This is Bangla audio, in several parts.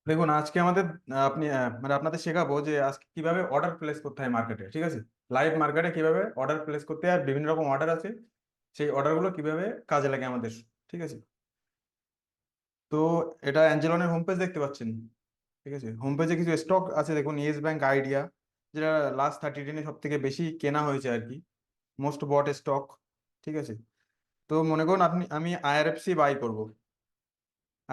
দেখুন আজকে আমাদের আপনি মানে আপনাদের শেখাবো যে আজকে কিভাবে অর্ডার প্লেস করতে হয় মার্কেটে, ঠিক আছে? লাইভ মার্কেটে কিভাবে অর্ডার প্লেস করতে হয় আর বিভিন্ন রকম অর্ডার আছে, সেই অর্ডারগুলো কিভাবে কাজে লাগে আমাদের, ঠিক আছে? তো এটা অ্যাঞ্জেলনের হোম পেজ দেখতে পাচ্ছেন, ঠিক আছে? হোম পেজে কিছু স্টক আছে, দেখুন ইয়েস ব্যাংক আইডিয়া, যেটা লাস্ট 30 দিনে সব থেকে বেশি কেনা হয়েছে আর কি, মোস্ট বট স্টক, ঠিক আছে? তো মনে করুন আমি আইআরএফসি বাই করব।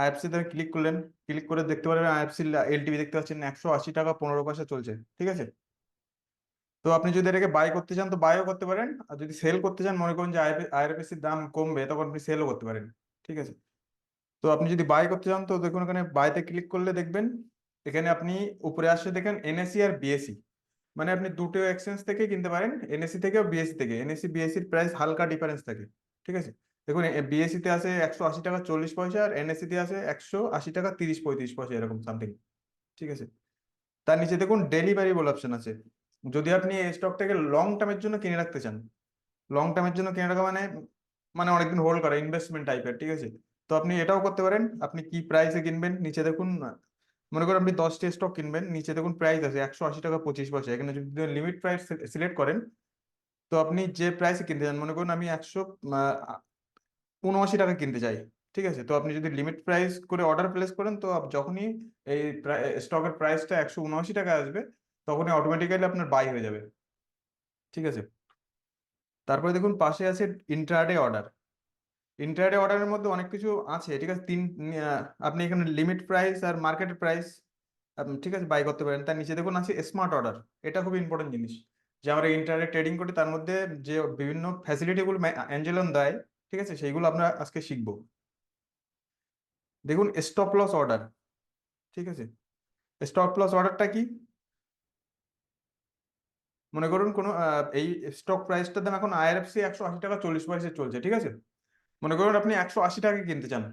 আইএফসি তে ক্লিক করলেন, ক্লিক করে দেখতে পারবেন আইএফসি এলটিভি দেখতে পাচ্ছেন 180 টাকা 15 পয়সা চলছে, ঠিক আছে? তো আপনি যদি এটাকে বাই করতে চান তো বাইও করতে পারেন, আর যদি সেল করতে চান, মনে করুন যে আইআরএফসির দাম কমবে, তখন আপনি সেলও করতে পারেন, ঠিক আছে? তো আপনি যদি বাই করতে চান তো দেখুন এখানে বাইতে ক্লিক করলে দেখবেন এখানে আপনি উপরে আসছে দেখেন এনএসি আর বিএসসি, মানে আপনি দুটো এক্সচেঞ্জ থেকে কিনতে পারেন, এনএসসি থেকে ও বিএসসি থেকে। এনএসসি বিএসসির প্রাইস হালকা ডিফারেন্স থাকে, ঠিক আছে? দেখুন বিএসসি তে আছে 180 টাকা 40 পয়সা, আর এনএসসি তে আছে 180 টাকা 30 35 পয়সা, এরকম সামথিং, ঠিক আছে? তার নিচে দেখুন ডেলিভারি বলে অপশন আছে। যদি আপনি এই স্টকটাকে লং টার্মের জন্য কিনে রাখতে চান, লং টার্মের জন্য কিনে রাখা মানে মানে অনেকদিন হোল্ড করা, ইনভেস্টমেন্ট টাইপের, ঠিক আছে? তো আপনি এটাও করতে পারেন। আপনি কি প্রাইসে কিনবেন নিচে দেখুন, মনে করেন আপনি 10টি স্টক কিনবেন, নিচে দেখুন প্রাইস আছে 180 টাকা 25 পয়সা। এখানে যদি লিমিট প্রাইস সিলেক্ট করেন তো আপনি যে প্রাইসে কিনতে চান, মনে করুন আমি 179 টাকা কিনতে চাই, ঠিক আছে? তো আপনি যদি লিমিট প্রাইস করে অর্ডার প্লেস করেন তো যখনই এই স্টকের প্রাইসটা 179 টাকা আসবে, তখনই অটোমেটিক্যালি আপনার বাই হয়ে যাবে, ঠিক আছে? তারপরে দেখুন পাশে আছে ইন্ট্রাডে অর্ডার। ইন্ট্রাডে অর্ডারের মধ্যে অনেক কিছু আছে, ঠিক আছে? আপনি এখানে লিমিট প্রাইস আর মার্কেট প্রাইস, ঠিক আছে, বাই করতে পারেন। তার নিচে দেখুন আছে স্মার্ট অর্ডার। এটা খুব ইম্পর্টেন্ট জিনিস, যে আমরা ইন্টারনেট ট্রেডিং করি, তার মধ্যে যে বিভিন্ন ফ্যাসিলিটিগুলো অ্যাঞ্জেলন দেয়, ঠিক আছে, সেইগুলো আমরা আজকে শিখবো। দেখুন স্টপ লস অর্ডার, ঠিক আছে? স্টপ লস অর্ডারটা কি? মনে করুন কোনো এই স্টক প্রাইসটার দাম এখন আইআরএফসি 180 টাকা 40 পয়সা চলছে, ঠিক আছে? মনে করুন আপনি 180 টাকা কিনতে চান,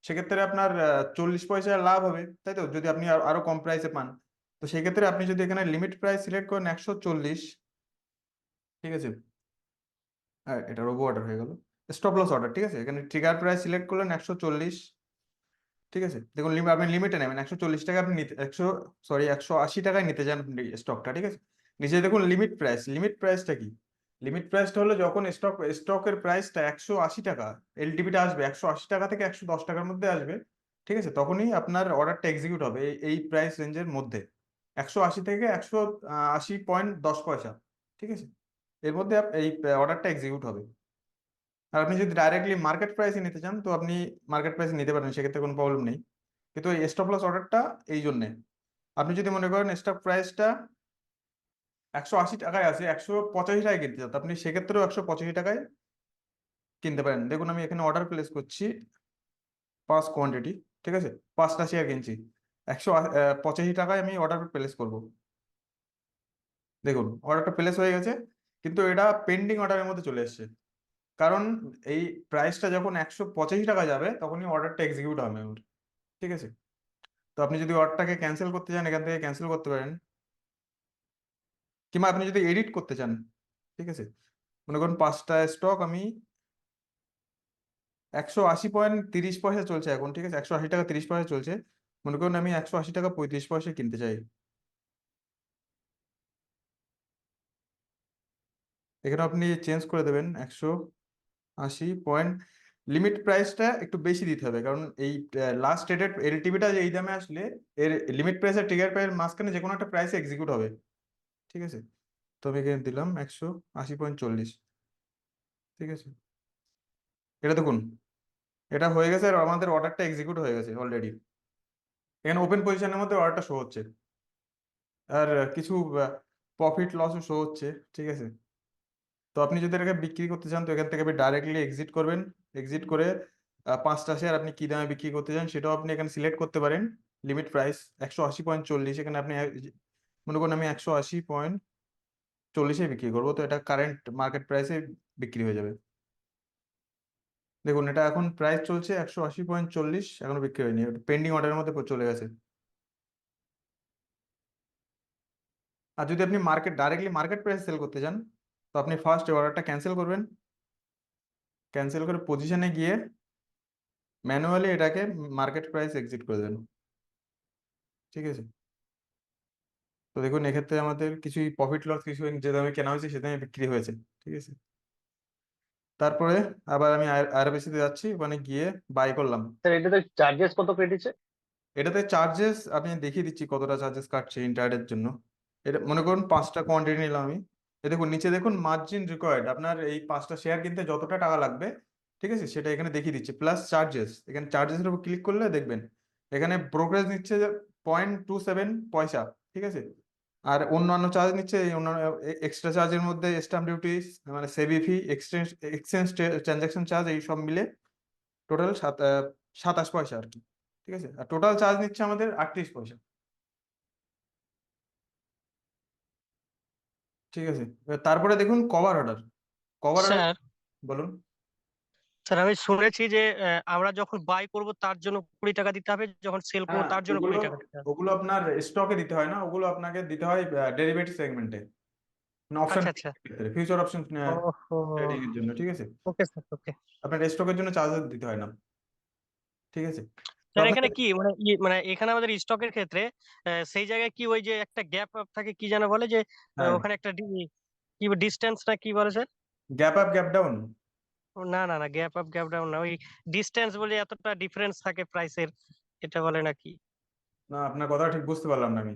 সেক্ষেত্রে আপনার 40 পয়সা লাভ হবে, তাই তো? যদি আপনি আরো কম প্রাইসে পান, তো সেক্ষেত্রে আপনি যদি এখানে লিমিট প্রাইস সিলেক্ট করেন 140, ঠিক আছে? এটা রোবো অর্ডার হয়ে গেল। স্টপ লস অর্ডার, ঠিক আছে? এখানে ট্রিগার প্রাইস সিলেক্ট করলেন 140, ঠিক আছে? দেখুন আপনি লিমিটে নেবেন 140 টাকা, আপনি নিতে 180 টাকায় নিতে চান আপনি স্টকটা, ঠিক আছে? নিচে দেখুন লিমিট প্রাইস। লিমিট প্রাইসটা কি? লিমিট প্রাইসটা হলো যখন স্টকের প্রাইসটা 180 টাকা, এলটিভিটা আসবে 180 টাকা থেকে 110 টাকার মধ্যে আসবে, ঠিক আছে? তখনই আপনার অর্ডারটা এক্সিকিউট হবে এই প্রাইস রেঞ্জের মধ্যে, 180 থেকে 180.10 পয়সা, ঠিক আছে? এর মধ্যে এই অর্ডারটা এক্সিকিউট হবে। আর আপনি যদি ডাইরেক্টলি মার্কেট প্রাইসে নিতে চান তো আপনি মার্কেট প্রাইসে নিতে পারেন, সেক্ষেত্রে কোনো প্রবলেম নেই। কিন্তু এই স্টপ লস অর্ডারটা এই জন্যে, আপনি যদি মনে করেন স্টক প্রাইসটা 180 টাকায় আছে, 185 টাকায় কিনতে চান, তো আপনি সেক্ষেত্রেও 185 টাকায় কিনতে পারেন। দেখুন আমি এখানে অর্ডার প্লেস করছি 5 কোয়ান্টিটি, ঠিক আছে? 5টা শেয়ার কিনছি, 185 টাকায় আমি অর্ডার প্লেস করব। দেখুন অর্ডারটা প্লেস হয়ে গেছে, কিন্তু এটা পেন্ডিং অর্ডারের মধ্যে চলে এসেছে, কারণ এই প্রাইসটা যখন 185 টাকা যাবে তখনই অর্ডারটা এক্সিকিউট হবে আমার, ঠিক আছে? তো আপনি যদি অর্ডারটাকে ক্যান্সেল করতে চান এখান থেকে ক্যান্সেল করতে পারেন, কিংবা আপনি যদি এডিট করতে চান, ঠিক আছে? মনে করুন 5টা স্টক আমি 180.30 পয়সা চলছে এখন, ঠিক আছে? 180 টাকা 30 পয়সা চলছে, মনে করুন আমি 180 টাকা 35 পয়সা কিনতে চাই। এখানে আপনি চেঞ্জ করে দেবেন 180 পয়েন্ট। লিমিট প্রাইসটা একটু বেশি দিতে হবে, কারণ এই লাস্ট ট্রেডেড এলটিভিটা যে এই দামে আসলে এর লিমিট প্রাইস আর ট্রিগার প্রাইস মাঝখানে যে কোনো একটা প্রাইসে এক্সিকিউট হবে, ঠিক আছে? তো আমি এখানে দিলাম 180.40, ঠিক আছে? এটা দেখুন এটা হয়ে গেছে, আর আমাদের অর্ডারটা এক্সিকিউট হয়ে গেছে অলরেডি। এখানে ওপেন পজিশনের মধ্যে অর্ডারটা শো হচ্ছে, আর কিছু প্রফিট লসও শো হচ্ছে, ঠিক আছে? তো আপনি যদি এটাকে বিক্রি করতে চান তো এখান থেকে আপনি ডাইরেক্টলি এক্সিট করবেন। এক্সিট করে 5টা শেয়ার আপনি কি দামে বিক্রি করতে চান সেটাও আপনি এখানে সিলেক্ট করতে পারেন। লিমিট প্রাইস 180.40, এখানে আপনি মনে করুন আমি 180.40 বিক্রি করবো, তো এটা কারেন্ট মার্কেট প্রাইসে বিক্রি হয়ে যাবে। দেখুন এটা এখন প্রাইস চলছে 180.40, এখনো বিক্রি হয়নি, পেন্ডিং অর্ডারের মধ্যে চলে গেছে। আর যদি আপনি ডাইরেক্টলি মার্কেট প্রাইস সেল করতে চান তো আপনি ফার্স্ট অর্ডারটা ক্যান্সেল করবেন, ক্যান্সেল করে পজিশনে গিয়ে ম্যানুয়ালি এটাকে মার্কেট প্রাইস এক্সিট করে দেন। ঠিক আছে। তো দেখুন এক্ষেত্রে আমাদের কিছুই প্রফিট লস কিছু যে দামে কেনা হয়েছে সে দামে বিক্রি হয়েছে। ঠিক আছে। তারপরে আবার আমি আরবিসি তে যাচ্ছি, ওখানে গিয়ে বাই করলাম। স্যার এটাতে চার্জেস কত কেটেছে? এটাতে চার্জেস আমি দেখিয়ে দিচ্ছি কতটা চার্জেস কাটছে ইন্টারনেটের জন্য। এটা মনে করুন 5টা কোয়ান্টিটি নিলাম আমি। দেখুন নিচে দেখুন মার্জিন রিকোয়ার্ড, আপনার এই 5টা শেয়ার কিনতে যতটা টাকা লাগবে, ঠিক আছে, সেটা এখানে দেখিয়ে দিচ্ছে, প্লাস চার্জেস। এখানে চার্জেসের উপর ক্লিক করলে দেখবেন এখানে ব্রোকারেজ নিচ্ছে 0.27 পয়সা। ঠিক আছে। আর অন্যান্য চার্জ নিচ্ছে, এই অন্যান্য এক্সট্রা চার্জের মধ্যে স্ট্যাম্প ডিউটি, মানে সেবি ফি, এক্সচেঞ্জ এক্সচেঞ্জ ট্রানজাকশন চার্জ, এই সব মিলে টোটাল 27 পয়সা আর কি। ঠিক আছে। আর টোটাল চার্জ নিচ্ছে আমাদের 38 পয়সা। ঠিক আছে। এবার তারপরে দেখুন cover order. Cover order sir বলুন। স্যার আমি শুনেছি যে আমরা যখন বাই করব তার জন্য 20 টাকা দিতে হবে, যখন সেল করবো হ্যাঁ, তার জন্য ওগুলো 20 টাকা দিতে হবে। ওগুলো আপনার স্টকে দিতে হয় না, ওগুলো আপনাকে দিতে হয় ডেরিভেটিভ সেগমেন্টে, মানে অপশন আচ্ছা আচ্ছা। ক্ষেত্রে, ফিউচার অপশন ওহো। ট্রেডিং এর জন্য। ঠিক আছে। ওকে স্যার, ওকে। আপনার স্টকের জন্য চার্জ দিতে হয় না। ঠিক আছে। তো স্যার আপনাকে এখানে কি মানে মানে এখানে আমাদের স্টকের ক্ষেত্রে সেই জায়গায় কি ওই যে একটা গ্যাপ আপ থাকে কি যেন বলে যে হ্যাঁ, ওখানে একটা কি ডিস্টেন্স না কি বলে sir? Gap up gap down. না না না, গ্যাপ আপ গ্যাপ ডাউন না, ওই ডিস্টেন্স বলে এতটা ডিফারেন্স থাকে প্রাইসের, এটা বলে নাকি? না, আপনার কথা ঠিক বুঝতে পারলাম না আমি।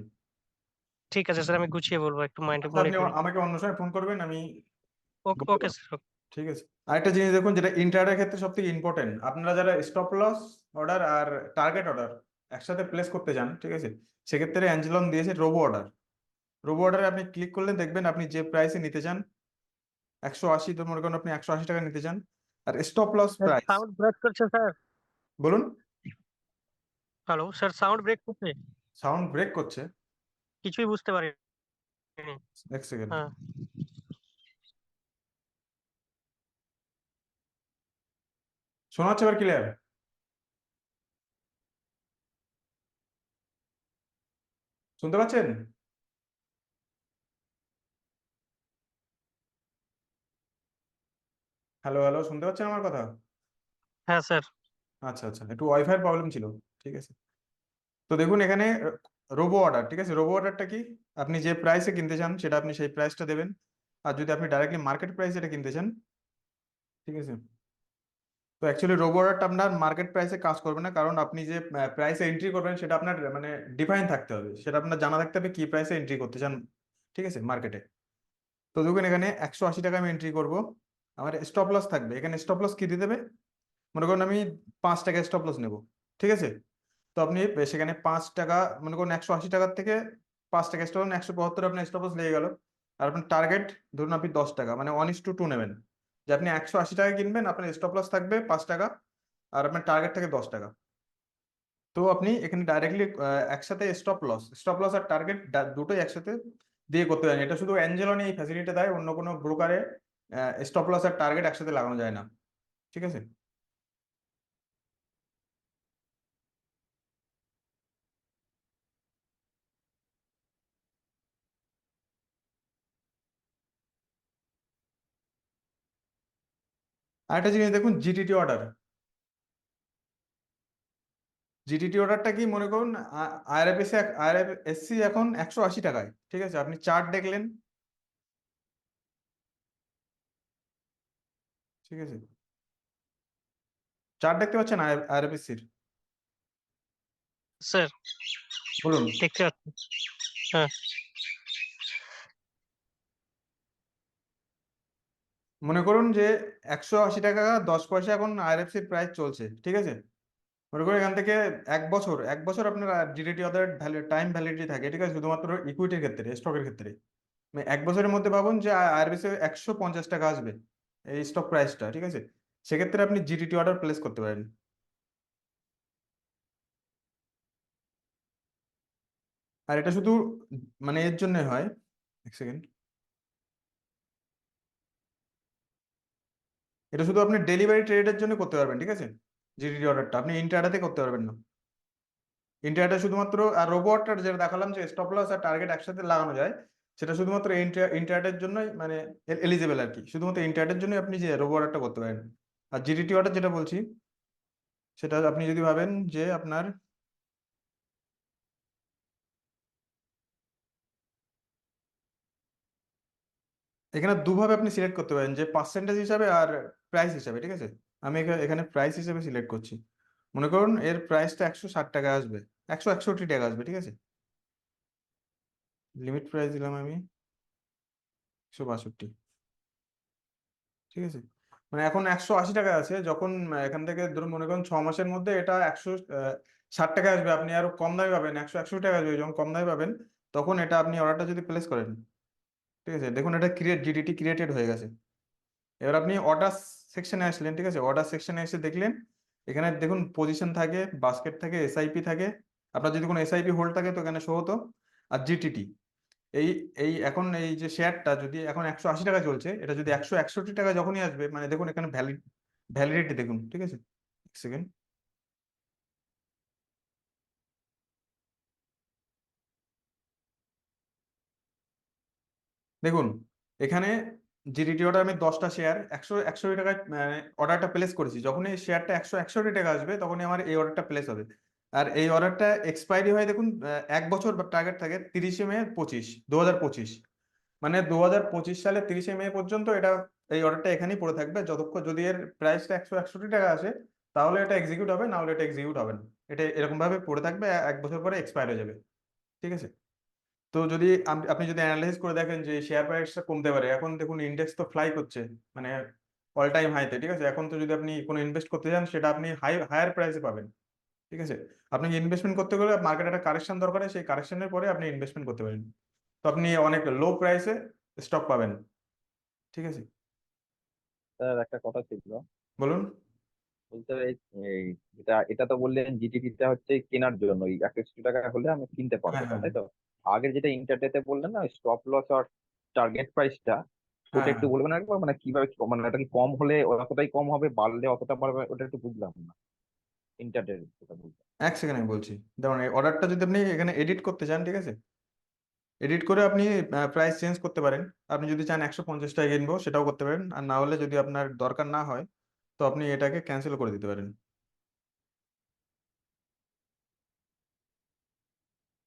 ঠিক আছে স্যার, আমি গুছিয়ে বলবো, একটু মাইন্ডে আচ্ছা, মনে আপনি করি। আমাকে অন্য সময় ফোন করবেন, আমি ওকে বলতে ওকে পারবো। স্যার। ঠিক আছে। আরেকটা জিনিস দেখুন, যেটা ইন্ট্রাডের ক্ষেত্রে সব থেকে ইম্পর্টেন্ট, আপনারা যারা স্টপ লস অর্ডার আর টার্গেট অর্ডার একসাথে প্লেস করতে চান, ঠিক আছে, সেক্ষেত্রে অ্যাঞ্জেলন দিয়েছে রোবো অর্ডার। রোবো অর্ডারে আপনি ক্লিক করলে দেখবেন আপনি যে প্রাইসে নিতে চান, 180, তো মনে করেন আপনি 180 টাকা নিতে চান, আর stop loss sir price. Sound break করছে স্যার। বলুন। হ্যালো স্যার, সাউন্ড ব্রেক করছে, সাউন্ড ব্রেক করছে? কিছুই বুঝতে পারিনি। এক সেকেন্ড। হ্যাঁ। শোনা যাচ্ছে এবার ক্লিয়ার? শুনতে পাচ্ছেন? হ্যালো হ্যালো, শুনতে পাচ্ছেন আমার কথা? হ্যাঁ স্যার। আচ্ছা আচ্ছা, একটু ওয়াইফাই প্রবলেম ছিল। ঠিক আছে। তো দেখুন এখানে রোবো অর্ডার। ঠিক আছে। রোবো অর্ডারটা কি? আপনি যে প্রাইসে কিনতে চান সেটা আপনি সেই প্রাইসটা দেবেন। আর যদি আপনি ডাইরেক্টলি মার্কেট প্রাইসে এটা কিনতে চান, ঠিক আছে, তো অ্যাকচুয়ালি রোবো অর্ডারটা আপনার মার্কেট প্রাইসে কাজ করবে না, কারণ আপনি যে প্রাইসে এন্ট্রি করবেন সেটা আপনার মানে ডিফাইন থাকতে হবে, সেটা আপনার জানা থাকতে হবে কি প্রাইসে এন্ট্রি করতে চান। ঠিক আছে, মার্কেটে। তো দেখুন এখানে 180 টাকা আমি এন্ট্রি করব। আমার স্টপ লস থাকবে, এখানে স্টপ লস কি দিয়ে দেবে, মনে করুন আমি 5 টাকা স্টপ লস নেব। ঠিক আছে। তো আপনি সেখানে 5 টাকা, মনে করুন 180 টাকার থেকে 5 টাকা স্টপ, 172 আপনার স্টপ লস লেগে গেল। আর আপনার টার্গেট ধরুন আপনি 10 টাকা, মানে 1:2 নেবেন, যে আপনি 180 টাকা কিনবেন, আপনার স্টপ লস থাকবে 5 টাকা, আর আপনার টার্গেট থাকে 10 টাকা। তো আপনি এখানে ডাইরেক্টলি একসাথে স্টপ লস আর টার্গেট দুটোই একসাথে দিয়ে করতে পারেন। এটা শুধু অ্যাঞ্জেলনি এই ফ্যাসিলিটি দেয়, অন্য কোনো ব্রোকারে স্টপ লস আর টার্গেট একসাথে লাগানো যায় না। ঠিক আছে। আরেকটা জিনিস দেখুন, জিটিটি অর্ডার। জিটিটি অর্ডারটা কি, মনে করুন আইআরএফএসসি এখন 180 টাকায়। ঠিক আছে। আপনি চার্ট দেখলেন। ঠিক আছে। চার্ট দেখতে পাচ্ছেন আইআরএফএসসির? স্যার বলুন। দেখতে পাচ্ছি। হ্যাঁ। মনে করুন যে 180 টাকা 10 পয়সা এখন আইআরএফসির প্রাইস চলছে। ঠিক আছে। মনে করুন এখান থেকে 1 বছর আপনার জিটিটি অর্ডার টাইম ভ্যালিডিটি থাকে। ঠিক আছে, শুধুমাত্র ইকুইটির ক্ষেত্রে, স্টকের ক্ষেত্রে। মানে 1 বছরের মধ্যে ভাবুন যে আইআরএফএসসি 150 টাকা আসবে এই স্টক প্রাইসটা। ঠিক আছে। সেক্ষেত্রে আপনি জিটিটি অর্ডার প্লেস করতে পারেন। আর এটা শুধু মানে এর জন্য হয়, এক সেকেন্ড, এটা শুধু আপনি ডেলিভারি ট্রেডের জন্য করতে পারবেন। ঠিক আছে। জিডিটি অর্ডারটা আপনি ইন্টারডেতে করতে পারবেন না। ইন্টারডে শুধুমাত্র, আর রোবটটা যেটা দেখালাম যে স্টপ লস আর টার্গেট একসাথে লাগানো যায়, সেটা শুধুমাত্র ইন্টারডের জন্যই মানে এলিজিবল আর কি। শুধুমাত্র ইন্টারডের জন্য আপনি যে রোবো অর্ডারটা করতে পারেন। আর জিডিটি অর্ডার যেটা বলছি, সেটা আপনি যদি ভাবেন যে আপনার এখানে দুভাবে আপনি সিলেক্ট করতে পারেন, যে পার্সেন্টেজ হিসাবে আর প্রাইস হিসাবে, ঠিক আছে। আমি এখানে প্রাইস হিসেবে সিলেক্ট করছি। মনে করুন এর প্রাইসটা 160 টাকা আসবে, 161 টাকা আসবে, ঠিক আছে। লিমিট প্রাইস দিলাম আমি 162, ঠিক আছে। মানে এখন 180 টাকা আছে, যখন এখান থেকে ধরুন মনে করুন 6 মাসের মধ্যে এটা 160 টাকা আসবে, আপনি আরো কম দামে পাবেন, 161 টাকা আসবে, যখন কম দামে পাবেন তখন এটা আপনি অর্ডারটা যদি প্লেস করেন, ঠিক আছে, দেখুন এটা জিডিটি ক্রিয়েটেড হয়ে গেছে। এবার আপনি অর্ডার সেকশনে আসলেন, ঠিক আছে, অর্ডার সেকশনে এসে দেখলেন এখানে দেখুন পজিশন থাকে, বাস্কেট থাকে, এসআইপি থাকে। আপনার যদি কোনো এসআইপি হোল্ড থাকে তো এখানে শো হতো। আর জিটিটি, এই এই এখন এই যে শেয়ারটা যদি এখন 180 টাকা চলছে, এটা যদি 161 টাকা যখনই আসবে, মানে দেখুন এখানে ভ্যালিডিটি দেখুন, ঠিক আছে। এক সেকেন্ড, দেখুন এখানে জিডিটি অর্ডার আমি 10টা শেয়ার 161 টাকায় অর্ডারটা প্লেস করেছি, যখন এই শেয়ারটা 161 টাকা আসবে তখনই আমার এই অর্ডারটা প্লেস হবে। আর এই অর্ডারটা এক্সপায়ারি হয় দেখুন 1 বছর বা টার্গেট থাকে 30শে মে 2025, মানে 2025 সালে 30শে মে পর্যন্ত এটা এই অর্ডারটা এখানেই পড়ে থাকবে, যতক্ষণ যদি এর প্রাইসটা 161 টাকা আসে তাহলে এটা এক্সিকিউট হবে, না হলে এটা এক্সিকিউট হবে না। এটা এরকম ভাবে পড়ে থাকবে, 1 বছর পরে এক্সপায়ার হয়ে যাবে, ঠিক আছে। তো যদি আপনি যদি অ্যানালাইসিস করে দেখেন যে শেয়ার প্রাইসটা কমতে পারে, এখন দেখুন ইন্ডেক্স তো ফ্লাই করছে, মানে অল টাইম হাইতে, ঠিক আছে। এখন তো যদি আপনি কোনো ইনভেস্ট করতে যান সেটা আপনি হায়ার প্রাইসে পাবেন, ঠিক আছে। আপনি ইনভেস্টমেন্ট করতে গেলে মার্কেটে একটা কারেকশন দরকার হয়, সেই কারেকশনের পরে আপনি ইনভেস্টমেন্ট করতে পারেন। তো আপনি অনেক লো প্রাইসে স্টক পাবেন, ঠিক আছে। স্যার একটা কথা ছিল, বলুন। বলতে এই এটা তো বললেন জিটিপিটা হচ্ছে কেনার জন্য, ওই 160 টাকা হলে আমি কিনতে পারবো, হ্যাঁ, হ্যাঁ, তাই তো? আগের যেটা ইন্টারডেতে বললেন না, স্টপ লস আর টার্গেট প্রাইসটা, হ্যাঁ, ওটা হ্যাঁ। একটু বলবেন একবার, মানে কিভাবে মানে এটা কি কম হলে অতটাই কম হবে, বাড়লে অতটা বাড়বে, ওটা একটু বুঝলাম না ইন্টারডে যেটা বলছেন। এক সেকেন্ড আমি বলছি। দেখুন এই অর্ডারটা যদি আপনি এখানে এডিট করতে চান, ঠিক আছে, এডিট করে আপনি প্রাইস চেঞ্জ করতে পারেন। আপনি যদি চান 150 টাকা কিনবো সেটাও করতে পারেন, আর না হলে যদি আপনার দরকার না হয় তো আপনি এটাকে ক্যান্সেল করে দিতে পারেন।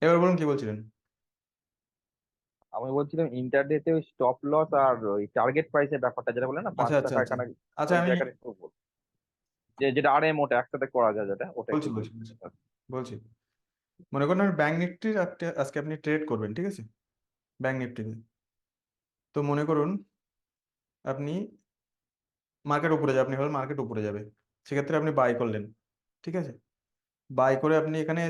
এবার বলুন কি বলছিলেন। আমি বলছিলাম ইন্টারডেতে ওই স্টপ লস আর ওই টার্গেট প্রাইসের ব্যাপারটা যেটা বললেন না, পাঁচ আচ্ছা, আচ্ছা, টাকা আচ্ছা। এখানে, আচ্ছা ওই আমি জায়গাটা একটু যেটা আরএম ওটা একসাথে করা যায়, যেটা ওটা বলছি একটু বলছি বলবেন। বলছি বলছি মনে করেন ব্যাংক নিফটির আজকে আপনি ট্রেড করবেন, ঠিক আছে, ব্যাংক নিফটিতে। তো মনে করুন আপনি মার্কেট উপরে যাবে, আপনি ভাবেন মার্কেট উপরে যাবে, সেক্ষেত্রে আপনি বাই করলেন, ঠিক আছে। বাই করে আপনি এখানে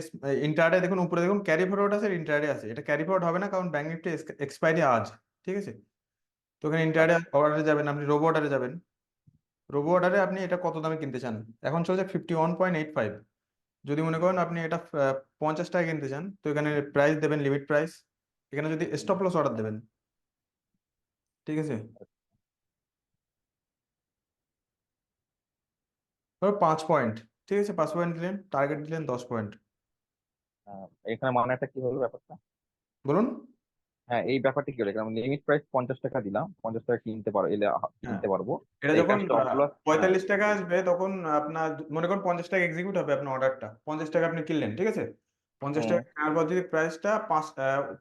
ইন্টারডে দেখুন, উপরে দেখুন ক্যারি ফরওয়ার্ড আছে, ইন্টারডে আছে, এটা ক্যারি ফরওয়ার্ড হবে না কারণ ব্যাংক নিফটি এক্সপায়ারি আজ, ঠিক আছে। তো এখানে ইন্টারডে আচ্ছা। অর্ডারে যাবেন, আপনি রোবো অর্ডারে যাবেন। রোবো অর্ডারে আপনি এটা কত দামে কিনতে চান, এখন চলছে 51.85। যদি মনে করেন আপনি এটা 50 টাকা কিনতে চান তো এখানে প্রাইস দেবেন, লিমিট প্রাইস। এখানে যদি স্টপ লস অর্ডার দেবেন, ঠিক আছে, ধরো 5 পয়েন্ট, ঠিক আছে, 5 পয়েন্ট দিলেন, টার্গেট দিলেন 10 পয়েন্ট। এখানে মানেটা কি হলো ব্যাপারটা? বলুন। হ্যাঁ, এই ব্যাপারটা কি হলো, এখানে লিমিট প্রাইস 50 টাকা দিলাম, 50 টাকা কিনতে পারো এলে হ্যাঁ, কিনতে পারবো। এটা এই যখন কাজটা স্টপ লস, হ্যাঁ। 45 টাকা আসবে তখন আপনার মনে করেন 50 টাকা এক্সিকিউট হবে আপনার অর্ডারটা, 50 টাকা আপনি কিনলেন, ঠিক আছে। 50 টাকা হুম। কেনার পর যদি প্রাইসটা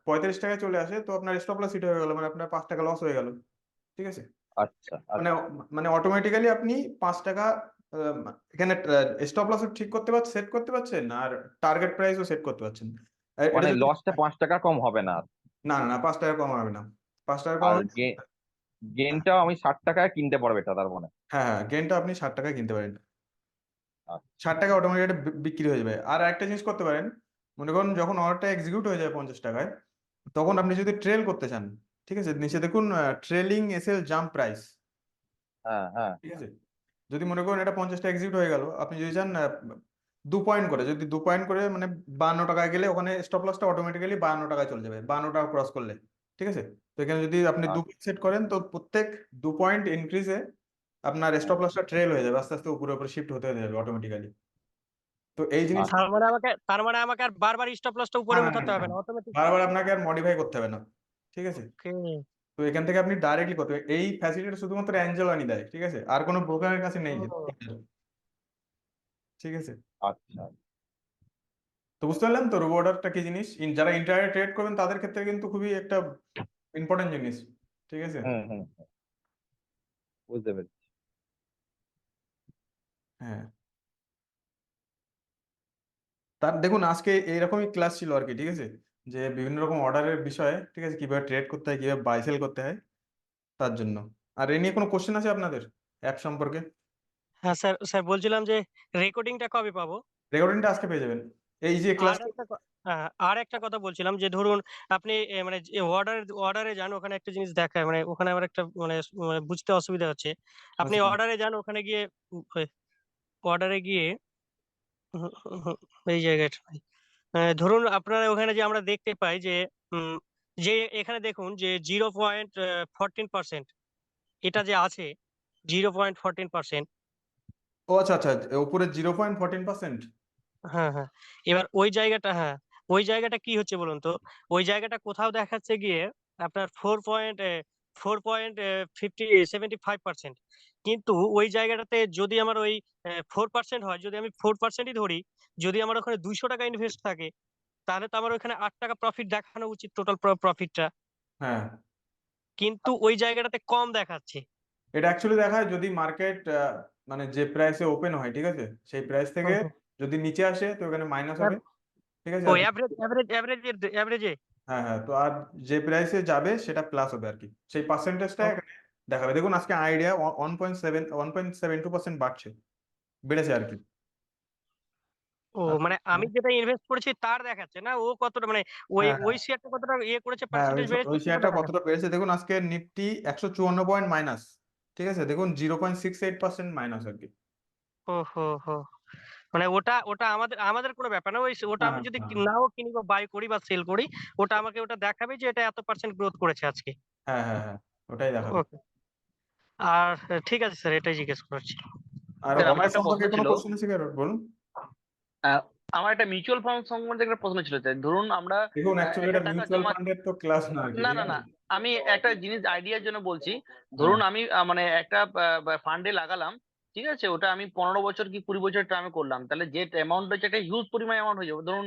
45 টাকায় চলে আসে তো আপনার স্টপ লস হিট হয়ে গেল, মানে আপনার 5 টাকা লস হয়ে গেল, ঠিক আছে। আচ্ছা মানে আচ্ছা। মানে অটোমেটিক্যালি আপনি 5 টাকা আহ, এখানে স্টপ লস ঠিক করতে পারছেন, সেট করতে পারছেন, আর টার্গেট প্রাইসও সেট করতে পারছেন। আর এটা মানে যদি লসটা 5 টাকা কম হবে না? না, না, না, 5 টাকা কম হবে না, 5 টাকা কম আর হবে না। হ্যাঁ, গেনটাও আমি 60 টাকায় কিনতে পারবো এটা, তার মানে? হ্যাঁ, হ্যাঁ, গেনটা আপনি 60 টাকায় কিনতে পারেন। আচ্ছা। 60 টাকা অটোমেটিক বিক্রি হয়ে যাবে। আর একটা জিনিস করতে পারেন, মনে করুন যখন অর্ডারটা এক্সিকিউট হয়ে যায় 50 টাকায়, তখন আপনি যদি ট্রেল করতে চান, ঠিক আছে, নিচে দেখুন ট্রেলিং এসএল জাম্প প্রাইস, হ্যাঁ হ্যাঁ। ঠিক আছে। যদি মনে করেন এটা 50টা এক্সিকিউট হয়ে গেল, আপনি যদি চান 2 পয়েন্ট করে, যদি 2 পয়েন্ট করে মানে 52 টাকায় গেলে ওখানে স্টপ লসটা অটোমেটিক্যালি 52 টাকায় চলে যাবে, 52 টাকা ক্রস করলে, ঠিক আছে। তো এখানে যদি আপনি আচ্ছা। 2 সেট করেন তো প্রত্যেক 2 পয়েন্ট ইনক্রিজে আপনার স্টপ হুম। লসটা ট্রেল হয়ে যাবে, আস্তে আস্তে উপরে উপরে শিফট হতে হয়ে যাবে অটোমেটিক্যালি। তো এই জিনিস আচ্ছা। তার মানে আমাকে আর বারবার স্টপ লসটা না, উপরে না, উঠাতে না, হবে না, না, অটোমেটিক। বারবার আপনাকে আর মডিফাই করতে হবে না, ঠিক আছে। ওকে। তো এখান থেকে আপনি ডাইরেক্টলি করতে হবে, এই ফ্যাসিলিটি শুধুমাত্র অ্যাঞ্জেল আনি দেয়, ঠিক আছে, আর কোনো ব্রোকারের কাছে নেই, ঠিক আছে। আচ্ছা। তো বুঝতে পারলেন তো রোবো অর্ডারটা কি জিনিস, যারা ইন্টারনেটে ট্রেড করবেন তাদের ক্ষেত্রে কিন্তু খুবই একটা ইম্পর্টেন্ট জিনিস। ঠিক আছে? হুম হুম হুম, বুঝতে পেরেছি। হ্যাঁ, তার দেখুন আজকে এইরকমই ক্লাস ছিল আর কি, ঠিক আছে, যে বিভিন্ন রকম অর্ডারের বিষয়ে, ঠিক আছে, কিভাবে ট্রেড করতে হয়, কিভাবে বাই সেল করতে হয়, তার জন্য। আর এ নিয়ে কোনো কোশ্চেন আছে আপনাদের অ্যাপ সম্পর্কে? হ্যাঁ স্যার, স্যার বলছিলাম যে রেকর্ডিংটা কবে পাবো? রেকর্ডিংটা আজকে পেয়ে যাবেন, এই যে আর ক্লাসটা। একটা হ্যাঁ, আর একটা কথা বলছিলাম যে ধরুন আপনি মানে যে অর্ডারে যান, ওখানে একটা জিনিস দেখায়, মানে ওখানে আমার একটা মানে বুঝতে অসুবিধা হচ্ছে। আপনি আচ্ছা, অর্ডারে যান, ওখানে গিয়ে অর্ডারে গিয়ে হুম, হুম, এই জায়গাটা ধরুন আপনারা ওখানে যে আমরা দেখতে পাই যে উম, যে এখানে দেখুন যে 0.14%, এটা যে আছে 0.14%। ও আচ্ছা আচ্ছা, উপরে 0.14%। হ্যাঁ হ্যাঁ, এবার ওই জায়গাটা, হ্যাঁ ওই জায়গাটা কি হচ্ছে বলুন তো? ওই জায়গাটা কোথাও দেখাচ্ছে গিয়ে আপনার 4.75%, কিন্তু ওই জায়গাটাতে যদি আমার ওই 4% হয়, যদি আমি 4%ই ধরি, যদি আমার ওখানে 200 টাকা ইনভেস্ট থাকে, তাহলে তো আমার ওখানে 8 টাকা প্রফিট দেখানো উচিত, টোটাল প্রফিটটা। হ্যাঁ, কিন্তু ওই জায়গাটাতে কম দেখাচ্ছে। এটা অ্যাকচুয়ালি দেখায় যদি মার্কেট মানে যে প্রাইসে ওপেন হয়, ঠিক আছে, সেই প্রাইস থেকে হুম, হুম। যদি নিচে আসে তো এখানে মাইনাস হবে, ঠিক আছে। ও আর অ্যাভারেজে। হ্যাঁ হ্যাঁ, তো আর যে প্রাইসে যাবে সেটা প্লাস হবে আর কি, সেই পার্সেন্টেজটা এখানে দেখাবে। দেখুন আজকে আইডিয়া 1.72% বাড়ছে, বেড়েছে আর কি। ও মানে আমি যেটা ইনভেস্ট করেছি তার দেখাচ্ছে না, ও কতটা মানে ওই হ্যাঁ ওই হ্যাঁ শেয়ারটা কতটা ইয়ে করেছে, হ্যাঁ, পার্সেন্টেজ বেড়েছে ওই সেটা শেয়ারটা দেখাচ্ছে। কতটা বেড়েছে দেখুন, আজকে নিফটি 154 মাইনাস, ঠিক আছে, দেখুন 0.68% মাইনাস আর কি। ও হো হো, মানে ওটা ওটা আমাদের আমাদের কোনো ব্যাপার না, ওই ওটা না আমি না যদি না, নাও কিনি বা বাই করি বা সেল করি, ওটা আমাকে ওটা দেখাবে যে এটা এত পার্সেন্ট গ্রোথ করেছে আজকে। হ্যাঁ হ্যাঁ হ্যাঁ, ওটাই দেখাবে। ওকে, আর ঠিক আছে স্যার, এটাই জিজ্ঞেস করছি। আর স্যার আমার অর্ডার একটা প্রশ্ন সম্পর্কে কোনো ছিল। কোশ্চেন আছে কারোর? বলুন। আহ, আমার একটা মিউচুয়াল ফান্ড সম্বন্ধে একটা প্রশ্ন ছিল স্যার। ধরুন আমরা দেখুন অ্যাকচুয়ালি একটা এটা টাকা মিউচুয়াল জমা, ফান্ডের তো ক্লাস না আর কি, না ঠিক না আছে। না, আমি একটা জিনিস আইডিয়ার জন্য বলছি। হ্যাঁ ধরুন আমি মানে একটা ফান্ডে লাগালাম, ঠিক আছে, ওটা আমি 15 বছর কি 20 বছর টার্মে করলাম, তাহলে যে অ্যামাউন্ট হচ্ছে একটা হিউজ পরিমাণ অ্যামাউন্ট হয়ে যাবে, ধরুন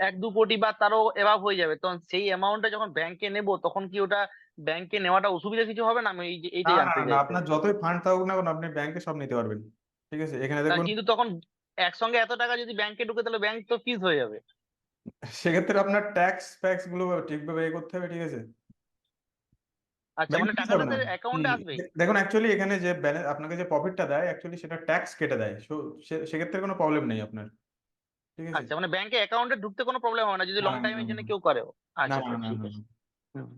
1-2 কোটি বা তারও এভাব হয়ে যাবে, তখন সেই অ্যামাউন্টটা যখন ব্যাংকে নেব তখন কি ওটা ব্যাংকে নেওয়াটা অসুবিধা কিছু হবে না? আমি না এইটাই না জানতে না, চাইছি। আপনার যতই ফান্ড থাকুক না কেন আপনি ব্যাংকে সব নিতে পারবেন, ঠিক আছে। এখানে দেখুন, কিন্তু তখন একসঙ্গে এত টাকা যদি ব্যাংকে ঢুকে তাহলে ব্যাংক তো ফিজ হয়ে যাবে। সেক্ষেত্রে আপনার ট্যাক্স ফ্যাক্স গুলো ঠিকভাবে করতে হবে, ঠিক আছে। আচ্ছা, ব্যাংক মানে ফিস হবে টাকাটা না। অ্যাকাউন্টে আসবেই? দেখুন অ্যাকচুয়ালি এখানে যে ব্যালেন্স আপনাকে যে প্রফিটটা দেয়, অ্যাকচুয়ালি সেটা ট্যাক্স কেটে দেয়, সেক্ষেত্রে কোনো প্রবলেম নেই আপনার, ঠিক আছে। আচ্ছা, মানে ব্যাংকে অ্যাকাউন্টে ঢুকতে কোনো প্রবলেম হবে না যদি না লং না না টাইমের জন্য না কেউ করে? না আচ্ছা না আচ্ছা, না ঠিক না আছে। না। হুম।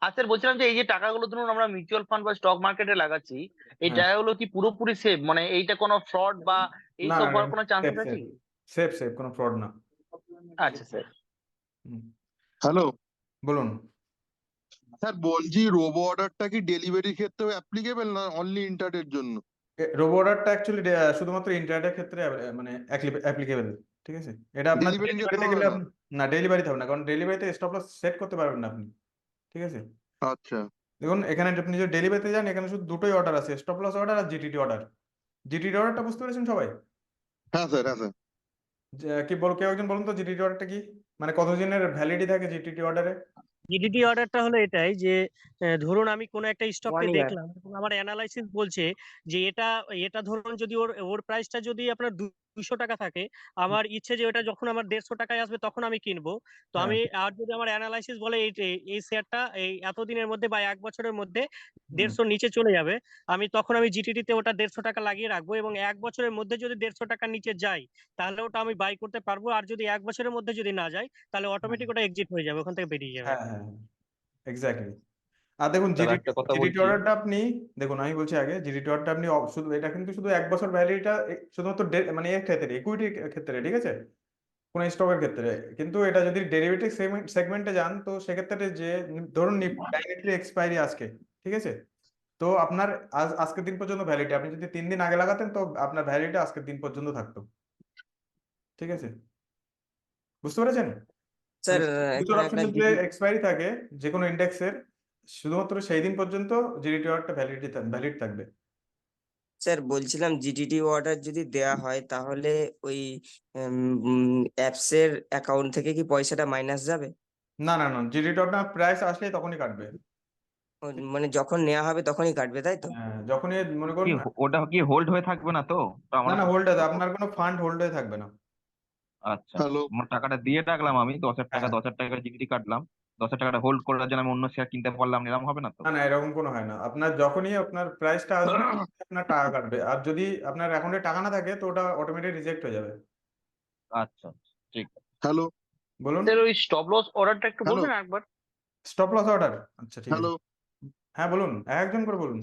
আর স্যার বলছিলাম যে এই যে টাকাগুলো ধরুন আমরা মিউচুয়াল ফান্ড বা স্টক মার্কেটে লাগাচ্ছি, এই হ্যাঁ, টাকাগুলো কি পুরোপুরি সেফ? মানে এইটা কোনো ফ্রড বা না এইসব না হওয়ার কোনো সেফ চান্সেস আছে সেফ কি? সেফ সেফ, কোনো ফ্রড না। আচ্ছা স্যার। হুম, হ্যালো বলুন। স্যার, বলছি রোবো অর্ডারটা কি ডেলিভারির ক্ষেত্রেও অ্যাপ্লিকেবল না অনলি ইন্টারনেটের জন্য? রোবো অর্ডারটা অ্যাকচুয়ালি শুধুমাত্র ইন্টারনেটের ক্ষেত্রে মানে অ্যাপ্লিকেবল, ঠিক আছে। এটা আপনার ডেলিভারির ক্ষেত্রে ডেলিভারিতে হবে গেলে না? না, ডেলিভারিতে হবে না, কারণ ডেলিভারিতে স্টপ লস সেট করতে পারবেন না আপনি, ঠিক আছে। আচ্ছা। দেখুন এখানে আপনি যদি ডেলিভারিতে যান, এখানে শুধু দুটোই অর্ডার আছে, স্টপ লস অর্ডার আর জিটিটি অর্ডার। জিটিটি অর্ডারটা বুঝতে পেরেছেন সবাই? হ্যাঁ স্যার, হ্যাঁ স্যার। কি কেউ একজন বলুন তো জিটিটি অর্ডারটা কি, মানে কতদিনের ভ্যালিডিটি থাকে জিটিটি অর্ডারে? জিডিটি অর্ডারটা হলো এটাই যে ধরুন আমি কোনো একটা স্টককে 1 ইয়ার। দেখলাম এবং আমার অ্যানালাইসিস বলছে যে এটা এটা ধরুন যদি ওর ওর প্রাইসটা যদি আপনার 200 টাকা থাকে, আমার ইচ্ছে যে ওটা যখন আমার 150 টাকায় আসবে তখন আমি কিনবো। তো হ্যাঁ, আমি, আর যদি আমার অ্যানালাইসিস বলে এই এই শেয়ারটা এই এতদিনের মধ্যে বা 1 বছরের মধ্যে হুম, 150 নিচে চলে যাবে, তখন আমি জিটিডিতে ওটা 150 টাকা লাগিয়ে রাখবো, এবং 1 বছরের মধ্যে যদি 150 টাকার নিচে যায় তাহলে ওটা আমি বাই করতে পারবো, আর যদি 1 বছরের মধ্যে যদি না যায় তাহলে হ্যাঁ অটোমেটিক ওটা এক্সিট হয়ে যাবে, ওখান থেকে বেরিয়ে যাবে। হ্যাঁ হ্যাঁ, এক্স্যাক্টলি। আর দেখুন স্যার একটা কথা জিডিটি বলছি। অর্ডারটা আপনি, দেখুন আমি বলছি আগে, জিডিটি অর্ডারটা আপনি শুধু এটা কিন্তু শুধু 1 বছর ভ্যালিডিটা, শুধুমাত্র মানে এর ক্ষেত্রে, ইকুইটির ক্ষেত্রে, ঠিক আছে, কোন স্টকের ক্ষেত্রে। কিন্তু এটা যদি ডেরিভেটিভ সেগমেন্টে যান, তো সেক্ষেত্রে যে ধরুন ব্যাংক নিফটি এক্সপায়ারি আজকে, ঠিক আছে, তো আপনার আজকের দিন পর্যন্ত ভ্যালিডিটি, আপনি যদি 3 দিন আগে লাগাতেন তো আপনার ভ্যালিডিটি আজকের দিন পর্যন্ত থাকতো, ঠিক আছে, বুঝতে পেরেছেন? স্যার, মানে ফিউচার এখানে একটা অপশনের যে জিডি, এক্সপায়ারি থাকে যে কোনো ইন্ডেক্সের, শুধুমাত্র সেই দিন পর্যন্ত জিডিটি অর্ডারটা ভ্যালিড থাকবে। স্যার বলছিলাম জিডিটি অর্ডার যদি দেয়া হয় তাহলে ওই অ্যাপসের অ্যাকাউন্ট থেকে কি পয়সাটা মাইনাস যাবে? না না না, জিডিটি অর্ডার প্রাইস আসলে তখনই কাটবে। মানে যখন নেওয়া হবে তখনই কাটবে তাই তো? হ্যাঁ, যখনই মনে করুন, ওটা কি হোল্ড হয়ে থাকবে না তো? ওটা না আমার না, হোল্ড আছে, আপনার কোনো ফান্ড হোল্ড হয়ে থাকবে না। আচ্ছা, হ্যালো আমার টাকাটা দিয়ে রাখলাম আমি 10,000 টাকা, হ্যাঁ, 10,000 টাকা জিডি কাটলাম, 10,000 টাকাটা হোল্ড করার জন্য আমি অন্য শেয়ার কিনতে পারলাম, এরকম হবে না তো? না না, এরকম কোনো হয় না। আপনার যখনই আপনার প্রাইসটা আসবে আপনার টাকা কাটবে, আর যদি আপনার অ্যাকাউন্টে টাকা না থাকে তো ওটা অটোমেটিক রিজেক্ট হয়ে যাবে। আচ্ছা, ঠিক আছে। হ্যালো বলুন। স্যার ওই স্টপ লস অর্ডারটা একটু হ্যালো বলবেন একবার? স্টপ লস অর্ডার, আচ্ছা ঠিক আছে। হ্যালো হ্যাঁ বলুন, একজন করে বলুন।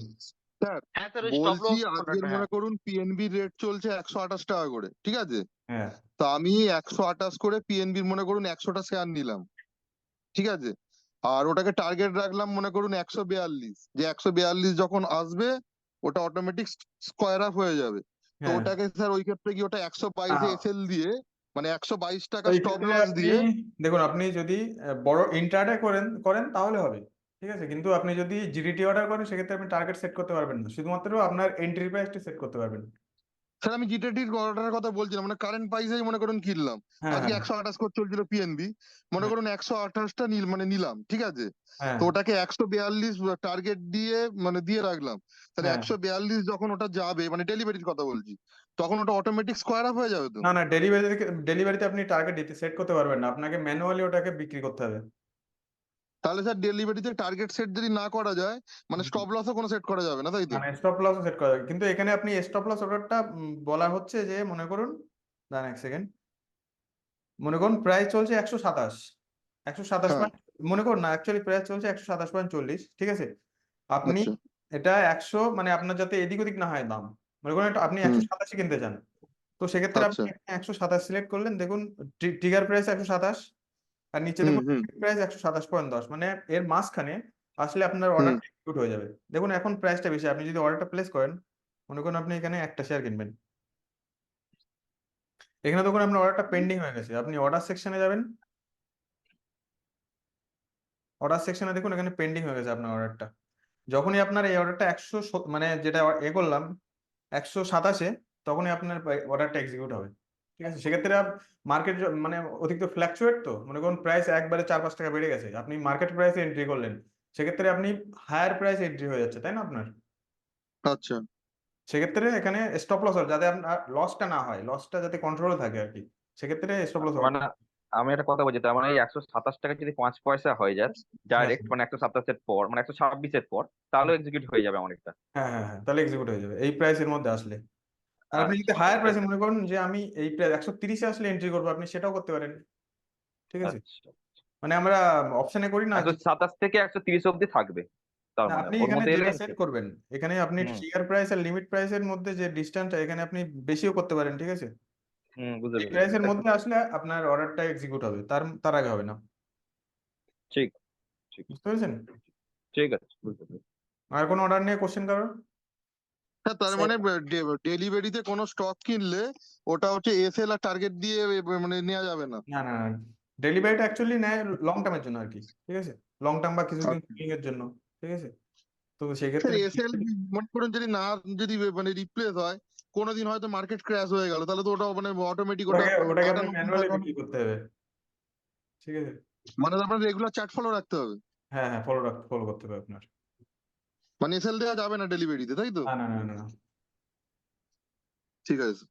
স্যার, হ্যাঁ স্যার ওই স্টপ বলছি লস আজকের অর্ডারটা, হ্যাঁ। মনে করুন পিএনবি রেট চলছে 128 টাকা করে, ঠিক আছে? হ্যাঁ তা আমি 128 করে পিএনবির মনে করুন 100টা শেয়ার নিলাম, ঠিক আছে? আর ওটাকে টার্গেট রাখলাম মনে করুন 142, যে 142 যখন আসবে ওটা অটোমেটিক স্কোয়ার আপ হয়ে যাবে। তো হ্যাঁ, ওটাকে স্যার ওই ক্ষেত্রে কি ওটা 122 এ আহ, এসএল দিয়ে, মানে 122 টাকা এই স্টপ ক্ষেত্রে লস আপনি দিয়ে। দেখুন, আপনি যদি বড় ইন্ট্রাডে করেন করেন তাহলে হবে, ঠিক আছে। কিন্তু আপনি যদি জিডিটি অর্ডার করেন সেক্ষেত্রে আপনি টার্গেট সেট করতে পারবেন না, শুধুমাত্র আপনার এন্ট্রি প্রাইসটি সেট করতে পারবেন। স্যার আমি জিটেটির অর্ডারের কথা বলছিলাম, মানে কারেন্ট প্রাইসেই মনে করুন কিনলাম। হ্যাঁ আজকে হ্যাঁ 128 করে চলছিল পিএনবি, মনে হ্যাঁ করুন 128টা মানে নিলাম, ঠিক আছে? হ্যাঁ তো ওটাকে 142 টার্গেট দিয়ে মানে দিয়ে রাখলাম। তাহলে হ্যাঁ। 142 যখন ওটা যাবে, মানে ডেলিভারির কথা বলছি, তখন ওটা অটোমেটিক স্কোয়ার আপ হয়ে যাবে তো? না না, ডেলিভারিতে আপনি টার্গেট দিতে সেট করতে পারবেন না, আপনাকে ম্যানুয়ালি ওটাকে বিক্রি করতে হবে। তাহলে স্যার ডেলিভারিতে টার্গেট সেট যদি না করা যায়, মানে স্টপ লসও কোনো সেট করা যাবে না তাই তো? মানে স্টপ লসও সেট করা যাবে, কিন্তু এখানে আপনি স্টপ লস অর্ডারটা বলা হচ্ছে যে মনে করুন, দাঁড়ান এক সেকেন্ড, মনে করুন প্রাইস চলছে 127, 127 হ্যাঁ, পয়েন্ট, মনে করুন না, অ্যাকচুয়ালি প্রাইস চলছে 127.40, ঠিক আছে। আপনি আচ্ছা, এটা 100, মানে আপনার যাতে এদিক ওদিক না হয় দাম, মনে করেন আপনি হুম, 187 কিনতে চান, তো সেক্ষেত্রে আপনি আচ্ছা, 127 সিলেক্ট করলেন, দেখুন ট্রিগার প্রাইস 127, আর নিচে হুম, দেখুন হুম, প্রাইস 127.10, মানে এর মাঝখানে আসলে আপনার হুম, অর্ডারটা এক্সিকিউট হয়ে যাবে। দেখুন এখন প্রাইসটা বেশি, আপনি যদি অর্ডারটা প্লেস করেন, মনে করুন আপনি এখানে একটা শেয়ার কিনবেন, এখানে দেখুন আপনার অর্ডারটা পেন্ডিং হয়ে গেছে, আপনি অর্ডার সেকশনে যাবেন, অর্ডার সেকশনে দেখুন এখানে পেন্ডিং হয়ে গেছে আপনার অর্ডারটা। যখনই আপনার এই অর্ডারটা 100, মানে যেটা করলাম 127-এ, তখনই আপনার অর্ডারটা এক্সিকিউট হবে, ঠিক আছে। সেক্ষেত্রে মার্কেট মানে অতিরিক্ত ফ্ল্যাকচুয়েট, তো মনে করুন প্রাইস একবারে 4-5 টাকা বেড়ে গেছে, আপনি মার্কেট প্রাইসে এন্ট্রি করলেন, সেক্ষেত্রে আপনি হায়ার প্রাইসে এন্ট্রি হয়ে যাচ্ছে, তাই না আপনার। আচ্ছা। সেক্ষেত্রে এখানে স্টপ লস যাতে আপনার লসটা না হয়, লসটা যাতে কন্ট্রোলে থাকে আর কি, সেক্ষেত্রে স্টপ লস। মানে আমি একটা কথা বলছি, তার মানে এই 127 টাকা যদি 5 পয়সা হয়ে যায় হ্যাঁ ডাইরেক্ট, মানে 127-এর পর, মানে 126-এর পর, তাহলেও এক্সিকিউট হয়ে যাবে অনেকটা। হ্যাঁ হ্যাঁ হ্যাঁ, তাহলে এক্সিকিউট হয়ে যাবে এই প্রাইসের মধ্যে আসলে। আর আপনি যদি আচ্ছা, হায়ার এটা প্রাইসে মনে করেন যে আমি এই প্রাইস 130-এ আসলে এন্ট্রি করবো, আপনি সেটাও করতে পারেন, ঠিক আছে। আচ্ছা, মানে আমরা অপশনে করি না 127 থেকে 130 অব্দি থাকবে, তার না, মানে আপনি ওর এখানে মধ্যে এলে যেটা সেট করবেন, এখানে আপনি হুম, ট্রিগার প্রাইস আর লিমিট প্রাইসের মধ্যে যে ডিসটেন্সটা, এখানে আপনি বেশিও করতে পারেন, ঠিক আছে। হুম, বুঝতে এই পেরেছি, প্রাইসের তাই তো? মধ্যে আসলে আপনার অর্ডারটা এক্সিকিউট হবে, তার তার আগে হবে না, ঠিক, ঠিক, বুঝতে পেরেছেন। ঠিক আছে, বুঝতে পেরেছি। আর কোনো অর্ডার নিয়ে কোশ্চেন কারো? হ্যাঁ, তার স্যার মানে ডেলিভারিতে কোনো স্টক কিনলে ওটা হচ্ছে এসএল আর টার্গেট দিয়ে মানে নেওয়া যাবে না? না না, ডেলিভারিটা অ্যাকচুয়ালি নেয় লং টার্মের জন্য আর কি, ঠিক আছে, লং টার্ম বা কিছুদিন আচ্ছা। সেলিং এর জন্য, ঠিক আছে। তো স্যার সেক্ষেত্রে এসএল মনে করুন যদি না, যদি মানে রিপ্লেস হয়, কোনোদিন হয়তো মার্কেট ক্র্যাশ হয়ে গেল, তাহলে তো ওটা মানে অটোমেটিক ওটা ওটাকে ওটাকে আরেকটা আপনার নতুন ম্যানুয়ালি অ্যাকাউন্ট, বিক্রি করতে হবে, ঠিক আছে। মানে আপনার রেগুলার চার্ট ফলো রাখতে হবে। হ্যাঁ হ্যাঁ, ফলো করতে হবে আপনার। মানে এসএল দেওয়া যাবে না ডেলিভারিতে, তাই তো? না না না না না। ঠিক আছে।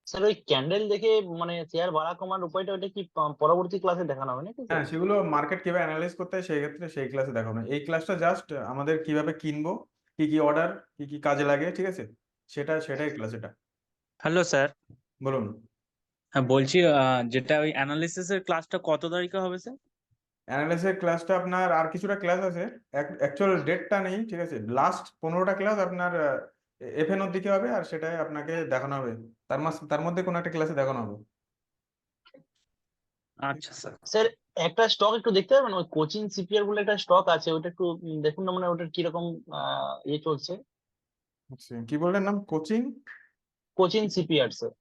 স্যার ওই ক্যান্ডেল দেখে মানে শেয়ার বাড়া কমার উপায়টা, ওটা কি পরবর্তী ক্লাসে দেখানো হবে নাকি স্যার? হ্যাঁ, সেগুলো মার্কেট কিভাবে অ্যানালাইজ করতে হয় সেই ক্ষেত্রে সেই ক্লাসে দেখাবো না, এই ক্লাসটা জাস্ট আমাদের কিভাবে কিনবো, কি কি অর্ডার, কি কি কাজে লাগে, ঠিক আছে, সেটাই ক্লাস এটা। Hello sir. বলুন। হ্যাঁ বলছি, যেটা ওই অ্যানালিসিসের ক্লাসটা কত তারিখে হবে স্যার? অ্যানালাইসিসের ক্লাসটা আপনার আর কিছুটা ক্লাস আছে, অ্যাকচুয়াল ডেটটা নেই, ঠিক আছে, লাস্ট 15টা ক্লাস আপনার এফএনওর দিকে হবে, আর সেটাই আপনাকে দেখানো হবে, তার মধ্যে কোনো একটা ক্লাসে দেখানো হবে। আচ্ছা স্যার। স্যার একটা স্টক একটু দেখতে পারবেন, ওই কোচিং সিপিআর বলে একটা স্টক আছে, ওটা একটু দেখুন না, মানে ওটার কিরকম ইয়ে চলছে। আচ্ছা, কি বললেন নাম? Coaching? Coaching CPR sir.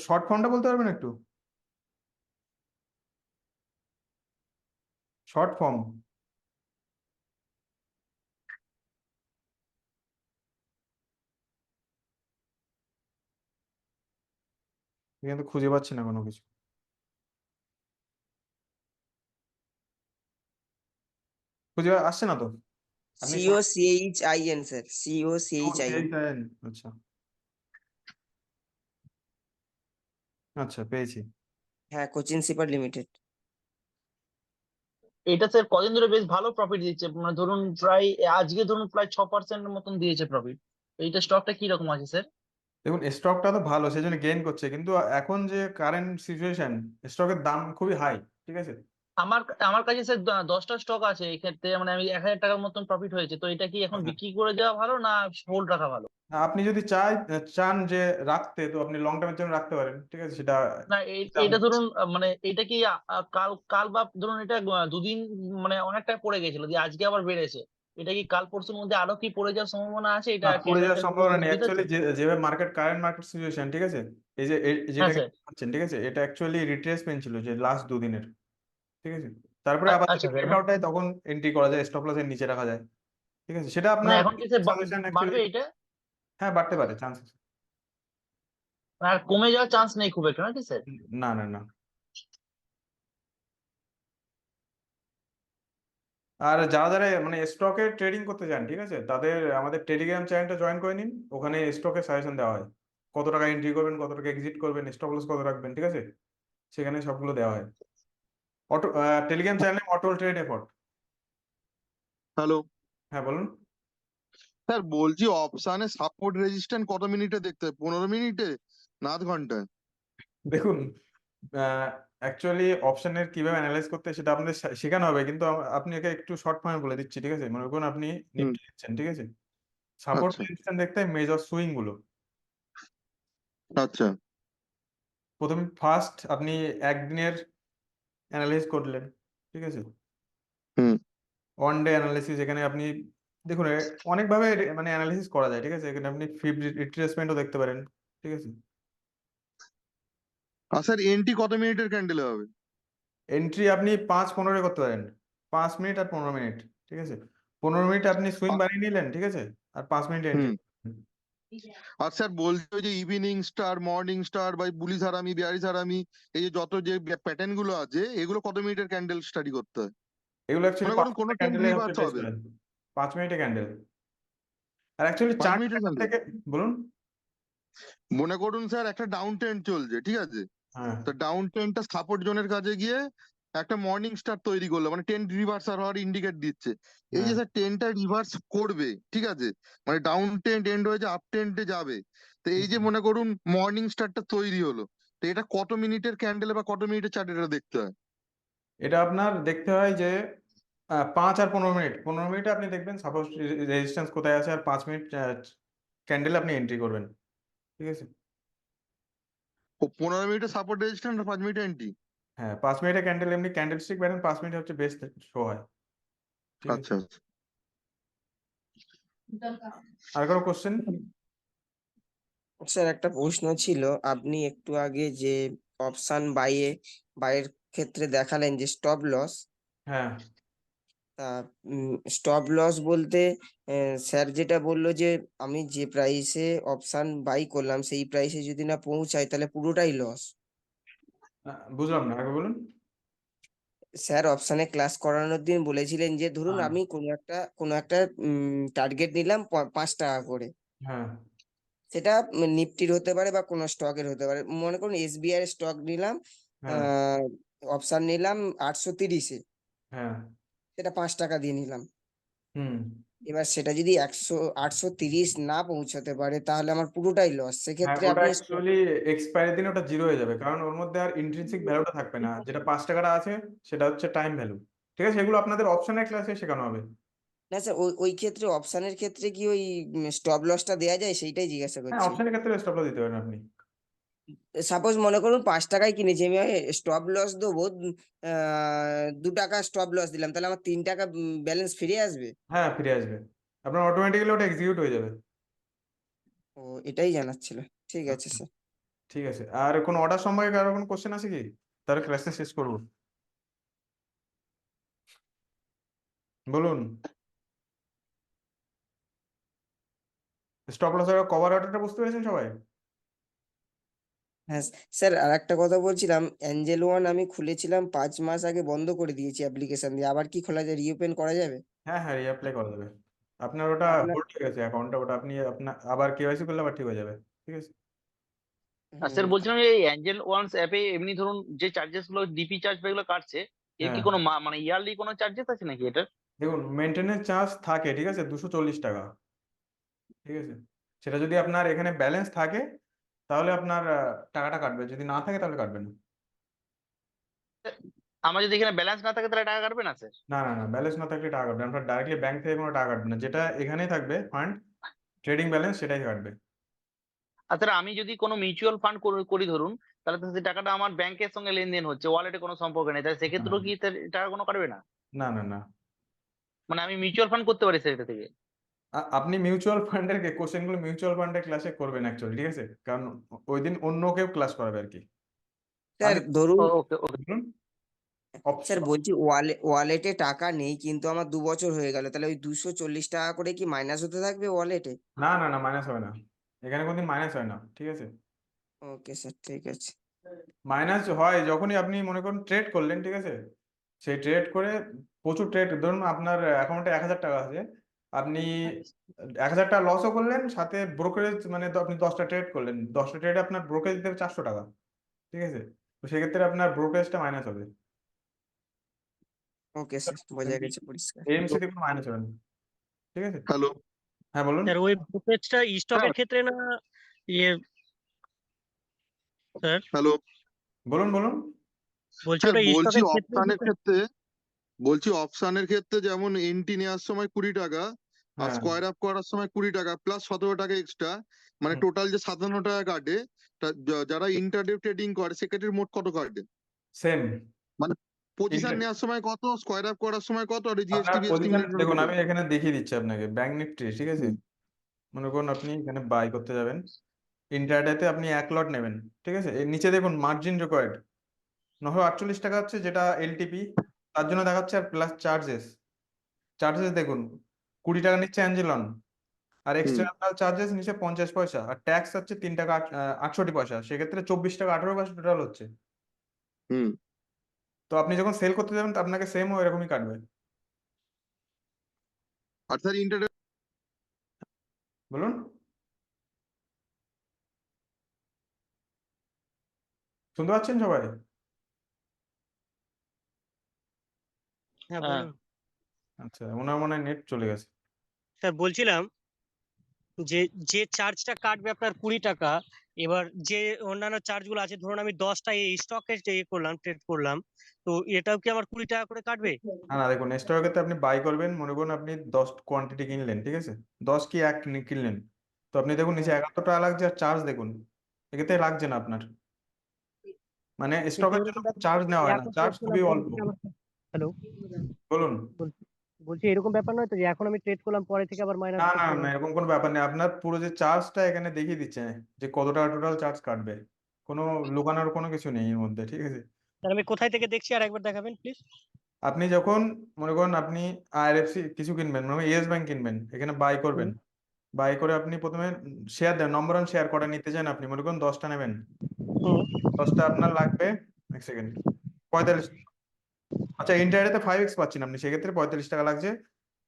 Short ফর্মটা বলতে পারবেন একটু? Short form? কিন্তু খুঁজে পাচ্ছি না কোনো কিছু। খুঁজে আসছে না তো। আপনি COCHIN স্যার, COCHIN। আচ্ছা আচ্ছা, পেয়েছি। হ্যাঁ, কোচিন শিপার লিমিটেড। এটা স্যার কদিন ধরে বেশ ভালো প্রফিট দিচ্ছে, মানে ধরুন প্রায় আজকে ধরুন প্রায় 6% মতন দিয়েছে প্রফিট। এইটা স্টকটা কি রকম আছে স্যার? দেখুন স্টকটা তো ভালো, সেই জন্য গেইন করছে, কিন্তু এখন যে কারেন্ট সিচুয়েশন, স্টকের দাম খুবই হাই, ঠিক আছে। আমার আমার কাছে স্যার 10টা স্টক আছে, এই ক্ষেত্রে মানে আমি 1000 টাকার মতন প্রফিট হয়েছে, তো এটা কি এখন আচ্ছা। বিক্রি করে দেওয়া ভালো না হোল্ড রাখা ভালো? আপনি যদি চান যে রাখতে, তো আপনি লং টার্মের জন্য রাখতে পারেন, ঠিক আছে, সেটা না সেটা এটা আপনি- ধরুন মানে এটা কি কাল কাল বা ধরুন এটা দুদিন মানে অনেকটা পড়ে গেছিল, দিয়ে আজকে আবার বেড়েছে, এটা কি কাল পরশুর মধ্যে আরো কি পড়ে যাওয়ার সম্ভাবনা আছে? এটা না, পড়ে যাওয়ার ক্যান্ডেলটা সম্ভাবনা নেই উচিত আছে? অ্যাকচুয়ালি, যেভাবে কারেন্ট মার্কেট সিচুয়েশন, ঠিক আছে, এই যে হ্যাঁ যেটাকে স্যার। পাচ্ছেন, ঠিক আছে, এটা অ্যাকচুয়ালি রিট্রেসমেন্ট ছিল যে লাস্ট দুদিনের, ঠিক আছে। তারপরে আবার যদি আচ্ছা স্যার, ব্রেকআউট হয় তখন এন্ট্রি করা যায়, স্টপ লসের নিচে রাখা যায়, ঠিক আছে, সেটা মানে আপনার এখন কি স্যার সাজেশন অ্যাকচুয়ালি। বাড়বে এটা? হ্যাঁ, বাড়তে পারে, চান্স আছে। আর কমে যাওয়ার চান্স নেই খুব একটা নাকি স্যার? না না না। আর যারা যারা মানে স্টকে ট্রেডিং করতে চান, ঠিক আছে, তাদের আমাদের টেলিগ্রাম চ্যানেলটা জয়েন করে নিন, ওখানে স্টকের সাজেশন দেওয়া হয়, কত টাকা এন্ট্রি করবেন, কত টাকা এক্সিট করবেন, স্টপ লস কত রাখবেন, ঠিক আছে, সেখানে সবগুলো দেওয়া হয়। অটো টেলিগ্রাম চ্যানেলে অটল ট্রেড এফোর্ট। হ্যালো হ্যাঁ বলুন। স্যার, বলছি অপশানে সাপোর্ট রেজিস্ট্যান্ট কত মিনিটে দেখতে হয়? 15 মিনিটে না আধ ঘন্টায়? দেখুন অ্যাকচুয়ালি অপশনের কিভাবে অ্যানালাইজ করতে হয় সেটা আপনাদের শেখানো হবে, কিন্তু আপনি একে একটু শর্ট ফর্মে বলে দিচ্ছি, ঠিক আছে। মনে করুন আপনি হুম। নিফটি নিচ্ছেন, ঠিক আছে, সাপোর্ট আচ্ছা রেজিস্ট্যান্স দেখতে হয় মেজর সুইং গুলো। আচ্ছা। প্রথমে ফার্স্ট আপনি একদিনের অ্যানালাইজ করলেন, ঠিক আছে, হুম। ওয়ান ডে অ্যানালিসিস, এখানে আপনি দেখুন অনেকভাবে মানে অ্যানালিসিস করা যায়, ঠিক আছে, এখানে আপনি ফিব রিট্রেসমেন্টও দেখতে পারেন, ঠিক আছে। আর স্যার এন্ট্রি কত মিনিটের ক্যান্ডেলে হবে? এন্ট্রি আপনি 5-15 করতে পারেন, 5 মিনিট আর 15 মিনিট, ঠিক আছে। 15 মিনিটে আপনি সুইং আ- বানিয়ে নিলেন, ঠিক আছে, আর 5 মিনিটে এন্ট্রি। হুম। আর স্যার বলছি ওই যে ইভিনিং স্টার, মর্নিং স্টার বা বুলিশ হারামি, বিয়ারিশ হারামি, এই যে যত যে প্যাটার্ন গুলো আছে, এগুলো কত মিনিটের ক্যান্ডেল স্টাডি করতে হয়? এগুলো অ্যাকচুয়ালি মনে পাঁচ করুন কোনো মিনিটের ট্রেন্ড ক্যান্ডেলে হচ্ছে রিভার্স বেস্ট হবে, হয়। 5 মিনিটে ক্যান্ডেল। আর অ্যাকচুয়ালি 5 চার্ট মিনিটের ক্যান্ডেল। থেকে বলুন। মনে করুন স্যার একটা ডাউন ট্রেন্ড চলছে, ঠিক আছে, হ্যাঁ তো ডাউন ট্রেন্ডটা সাপোর্ট জোনের কাছে গিয়ে একটা মর্নিং স্টার তৈরি করলো, মানে ট্রেন্ড রিভার্সাল হওয়ার ইন্ডিকেট দিচ্ছে। এই যে হ্যাঁ স্যার ট্রেন্ডটা রিভার্স করবে, ঠিক আছে, মানে ডাউন ট্রেন্ড এন্ড হয়েছে আপ ট্রেন্ডে যাবে, তো এই যে মনে করুন মর্নিং স্টারটা তৈরি হলো, তো এটা কত মিনিটের ক্যান্ডেলে বা কত মিনিটের চার্টে এটা দেখতে হয়? এটা আপনার দেখতে হয় যে 5 আর 15 মিনিট, 15 মিনিটে আপনি দেখবেন সাপোজ রেজিস্ট্যান্স কোথায় আছে, আর 5 মিনিট ক্যান্ডেলে আপনি এন্ট্রি করবেন, ঠিক আছে। ও 15 মিনিটে সাপোর্ট রেজিস্ট্যান্স আর 5 মিনিটে এন্ট্রি? হ্যাঁ, 5 মিনিটে ক্যান্ডেল এমনি ক্যান্ডেল স্টিক প্যাটার্ন 5 মিনিট হচ্ছে বেস্ট শো হয়, ঠিক আছে। আচ্ছা আচ্ছা। আর কোনো কোশ্চেন? স্যার একটা প্রশ্ন ছিল, আপনি একটু আগে যে অপশন বাইয়ের ক্ষেত্রে দেখালেন যে স্টপ লস, হ্যাঁ তা স্টপ লস বলতে স্যার যেটা বললো যে আমি যে প্রাইসে অপশন বাই করলাম সেই প্রাইসে যদি না পৌঁছায় তাহলে পুরোটাই লস। বুঝলাম না, আগে বলুন। স্যার অপশনে ক্লাস করানোর দিন বলেছিলেন যে ধরুন হ্যাঁ আমি কোনো একটা টার্গেট নিলাম 5 টাকা করে, হ্যাঁ সেটা নিফটির হতে পারে বা কোনো স্টকের হতে পারে, মনে করুন SBI এর স্টক নিলাম, হ্যাঁ অপশন নিলাম 830-এ, হ্যাঁ। সেটা 5 টাকা দিয়ে নিলাম। হুম। এবার সেটা যদি 830 না পৌঁছাতে পারে তাহলে আমার পুরোটাই লস, হ্যাঁ, সেক্ষেত্রে ওটা আপনি অ্যাকচুয়ালি এক্সপায়ারি দিন ওটা জিরো হয়ে যাবে, কারণ ওর মধ্যে আর ইন্ট্রিনসিক ভ্যালুটা থাকবে না, যেটা 5 টাকাটা আছে সেটা হচ্ছে টাইম ভ্যালু, ঠিক আছে, এগুলো আপনাদের অপশনের ক্লাসে শেখানো হবে। না স্যার, ওই ক্ষেত্রে অপশনের ক্ষেত্রে কি ওই স্টপ লসটা দেওয়া যায়, সেইটাই জিজ্ঞাসা হ্যাঁ, করছি। অপশনের ক্ষেত্রে স্টপ লস দিতে পারেন আপনি। সাপোজ মনে করুন 5 টাকায় কিনেছি আমি, স্টপ লস দেবো 2 টাকা স্টপ লস দিলাম, তাহলে আমার 3 টাকা ব্যালেন্স ফিরে আসবে? হ্যাঁ, ফিরে আসবে, আপনার অটোমেটিক্যালি ওটা এক্সিকিউট হয়ে যাবে। ও, এটাই জানার ছিল। ঠিক আছে আচ্ছা, স্যার। ঠিক আছে। আর কোনো অর্ডার সম্পর্কে কারো কোনো কোশ্চেন আছে কি? তাহলে ক্লাসটা শেষ করবো, বলুন। স্টপ লস আর কভার অর্ডারটা বুঝতে পেরেছেন সবাই? হ্যাঁ স্যার, আর একটা কথা বলছিলাম, অ্যাঞ্জেল ওয়ান আমি খুলেছিলাম 5 মাস আগে, বন্ধ করে দিয়েছি অ্যাপ্লিকেশন দিয়ে। আবার কি খোলা যায়, রিওপেন করা যাবে? হ্যাঁ হ্যাঁ, রিঅ্যাপ্লাই করা যাবে। আপনার ওটা আপনার হোল্ড হয়ে গেছে অ্যাকাউন্টটা, ওটা আপনি আপনার আবার কেওয়াইসি করলে আবার ঠিক হয়ে যাবে। ঠিক আছে। আর স্যার হুম, বলছিলাম যে এই অ্যাঞ্জেল ওয়ান্স অ্যাপে এমনি ধরুন যে চার্জেস গুলো ডিপি চার্জ বা এগুলো কাটছে, এর কি হ্যাঁ কোনো মানে ইয়ারলি কোনো চার্জেস আছে নাকি এটা? দেখুন, মেনটেনেন্স চার্জ থাকে, ঠিক আছে, 240 টাকা। ঠিক আছে। সেটা যদি আপনার এখানে ব্যালেন্স থাকে তাহলে আপনার টাকাটা কাটবে, যদি না থাকে তাহলে কাটবে না। আমার যদি এখানে ব্যালেন্স না থাকে তাহলে টাকা কাটবে না স্যার? না না না, ব্যালেন্স না থাকলে টাকা কাটবে না। আপনার ডাইরেক্টলি ব্যাংক থেকে কোনো টাকা কাটবে না, যেটা এখানেই থাকবে ফান্ড ট্রেডিং ব্যালেন্স সেটাই কাটবে। আর স্যার আমি যদি কোনো মিউচুয়াল ফান্ড করি ধরুন, তাহলে তো সেই টাকাটা আমার ব্যাংকের সঙ্গে লেনদেন হচ্ছে, ওয়ালেটে কোনো সম্পর্ক নেই, তাহলে সেক্ষেত্রেও কি তার টাকা কোনো কাটবে না? না না না। মানে আমি মিউচুয়াল ফান্ড করতে পারি সেটা থেকে? আপনি মিউচুয়াল ফান্ডের কোশ্চেনগুলো মিউচুয়াল ফান্ডের ক্লাসে করবেন অ্যাকচুয়ালি, ঠিক আছে, কারণ ওই দিন অন্য কেউ ক্লাস করাবে আর কি। স্যার আমি ধরুন, ওকে ওকে। বলুন। স্যার বলছি ওয়ালেটে টাকা নেই, কিন্তু আমার 2 বছর হয়ে গেল, তাহলে ওই 240 টাকা করে কি মাইনাস হতে থাকবে ওয়ালেটে? না না না, মাইনাস হবে না, এখানে কোনদিন মাইনাস হয় না। ঠিক আছে। ওকে স্যার, ঠিক আছে। মাইনাস হয় যখনই আপনি মনে করুন ট্রেড করলেন, ঠিক আছে, সেই ট্রেড করে প্রচুর ট্রেড, ধরুন আপনার অ্যাকাউন্টে 1000 টাকা আছে, আপনি 1000 টাকা লসও করলেন, সাথে ব্রোকারেজ মানে আপনি 10টা ট্রেড করলেন, 10টা ট্রেডে আপনার ব্রোকারেজ দেবে 400 টাকা। ঠিক আছে। তো সেক্ষেত্রে আপনার ব্রোকারেজটা মাইনাস হবে। ওকে স্যার, বোঝা গেছে পরিষ্কার। এএমসি তে কোনো মাইনাস হবে না। ঠিক আছে। হ্যালো। হ্যাঁ বলুন। স্যার ওই ব্রোকারেজটা স্টকের হ্যাঁ, ক্ষেত্রে না? ইয়ে স্যার, হ্যালো। বলুন বলুন। বলছি স্যার ওটা বলছি স্টকের ক্ষেত্রে অপশানের ক্ষেত্রে, যেমন এন্ট্রি নেওয়ার সময় 20 টাকা, আর হ্যাঁ। স্কোয়ার আপ করার সময় 20 টাকা প্লাস 17 টাকা এক্সট্রা, মানে হুম। টোটাল যে 57 টাকা কাটে, যারা ইন্টারডে ট্রেডিং করে সেক্ষেত্রে মোট কত কাটে? সেম। মানে পজিশন নেওয়ার সময় কত, স্কোয়ার আপ করার সময় কত, আর জিএসটি আপনার বিএসটি পজিশন মিলে টোটাল দেখুন, কত? আমি এখানে দেখিয়ে দিচ্ছি আপনাকে ব্যাংক নিফটি। ঠিক আছে। মনে করুন আপনি এখানে বাই করতে যাবেন, ইন্ট্রাডেতে আপনি 1 লট নেবেন। ঠিক আছে। এর নিচে দেখুন মার্জিন রিকোয়ার্ড 948 টাকা হচ্ছে, যেটা এলটিপি, তার জন্য দেখাচ্ছে, আর প্লাস চার্জেস। চার্জেস দেখুন 20 টাকা নিচ্ছে অ্যাঞ্জেলন, আর হুম এক্সটার্নাল চার্জেস নিচে 50 পয়সা, আর ট্যাক্স হচ্ছে 3 টাকা 68 পয়সা, সেক্ষেত্রে 24 টাকা 18 পয়সা টোটাল হচ্ছে। হুম। তো আপনি যখন সেল করতে যাবেন তো আপনাকে সেম এরকমই কাটবে। আর স্যার ইন্টারডে বলুন। শুনতে পাচ্ছেন সবাই? হ্যাঁ হ্যাঁ। বলুন। আচ্ছা, ওনার মনে হয় নেট চলে গেছে। স্যার বলছিলাম যে যে চার্জটা কাটবে আপনার 20 টাকা, এবার যে অন্যান্য চার্জ গুলো আছে, ধরুন আমি 10টা এই স্টকে করলাম, ট্রেড করলাম, তো এটাও কি আমার 20 টাকা করে কাটবে? না না, দেখুন স্টকের ক্ষেত্রে আপনি বাই করবেন, মনে করুন আপনি 10 কোয়ান্টিটি কিনলেন, ঠিক আছে, 10 কি 1 কিনলেন, তো আপনি দেখুন নিচে হ্যাঁ, 71 টাকা লাগছে, আর চার্জ দেখুন এক্ষেত্রে লাগছে না আপনার, মানে কিন্তু স্টকের জন্য এরকম ব্যাপার চার্জ নয় তো নেওয়া যে হয় না, এখন চার্জ ট্রেড করলাম খুবই পরে অল্প। থেকে আমার, হ্যালো, বলুন। বলছি এরকম ব্যাপার নয় তো যে এখন আমি ট্রেড করলাম পরে থেকে আবার মাইনাস না না করতে না, হবে? এরকম কোনো ব্যাপার নেই, আপনার পুরো যে চার্জটা এখানে দেখিয়ে দিচ্ছে যে কত টাকা টোটাল চার্জ কাটবে, কোনো লুকানোর কোনো কিছু নেই এর মধ্যে। ঠিক আছে। তাহলে আমি কোথায় থেকে দেখছি আর একবার দেখাবেন প্লিজ? আপনি যখন মনে করেন আপনি আইআরএফসি কিছু কিনবেন, মানে ইয়েস ব্যাংক কিনবেন, এখানে বাই করবেন, বাই করে আপনি প্রথমে শেয়ার দেন, নম্বর অন শেয়ার কটা নিতে চান, আপনি মনে করেন 10টা নেবেন, 10টা আপনার লাগবে, এক সেকেন্ড, 45। আচ্ছা, ইন্টারনেটে 5x পাচ্ছেন আপনি, সেক্ষেত্রে 45 টাকা লাগছে,